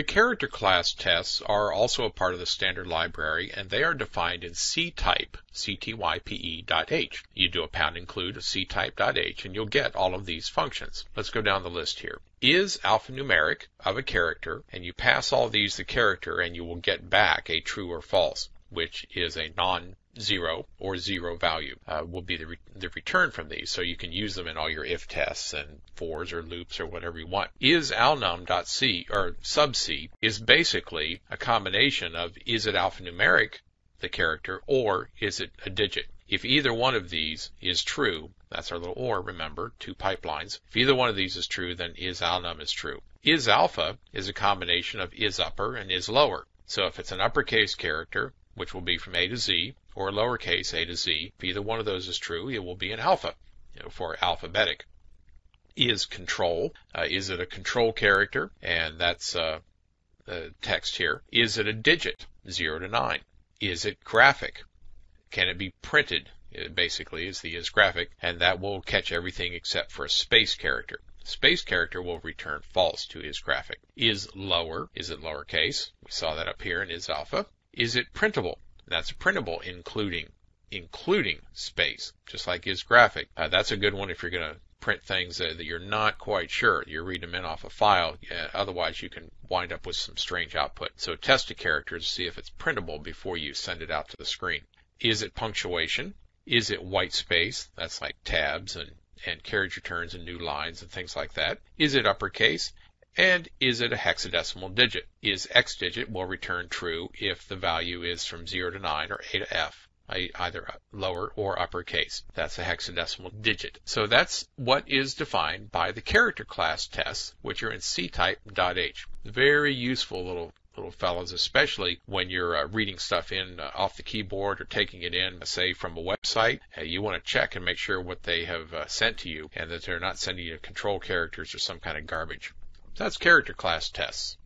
The character class tests are also a part of the standard library, and they are defined in ctype, ctype.h. You do a pound include of ctype.h, and you'll get all of these functions. Let's go down the list here. Is alphanumeric of a character, and you pass all these the character, and you will get back a true or false, which is a non-zero or zero value, will be the return from these. So you can use them in all your if tests and fors or loops or whatever you want. Is alnum.c or sub c is basically a combination of is it alphanumeric, the character, or is it a digit. If either one of these is true, that's our little or, remember, two pipelines. If either one of these is true, then is alnum is true. Is alpha is a combination of is upper and is lower. So if it's an uppercase character, which will be from A to Z, or lowercase a to Z, if either one of those is true, it will be an alpha, for alphabetic. Is control, is it a control character? And that's the text here. Is it a digit, 0 to 9? Is it graphic? Can it be printed? It basically is the is graphic, and that will catch everything except for a space character. Space character will return false to is graphic. Is lower, is it lowercase? We saw that up here in is alpha. Is it printable? That's printable, including space, just like is graphic. That's a good one if you're going to print things that you're not quite sure. You're reading them in off a file. Otherwise, you can wind up with some strange output. So test a character to see if it's printable before you send it out to the screen. Is it punctuation? Is it white space? That's like tabs and carriage returns and new lines and things like that. Is it uppercase? And is it a hexadecimal digit? Is X digit will return true if the value is from 0 to 9 or A to F, either lower or uppercase. That's a hexadecimal digit. So that's what is defined by the character class tests, which are in ctype.h. Very useful little fellows, especially when you're reading stuff in off the keyboard or taking it in, say, from a website. You want to check and make sure what they have sent to you and that they're not sending you control characters or some kind of garbage. That's character class tests.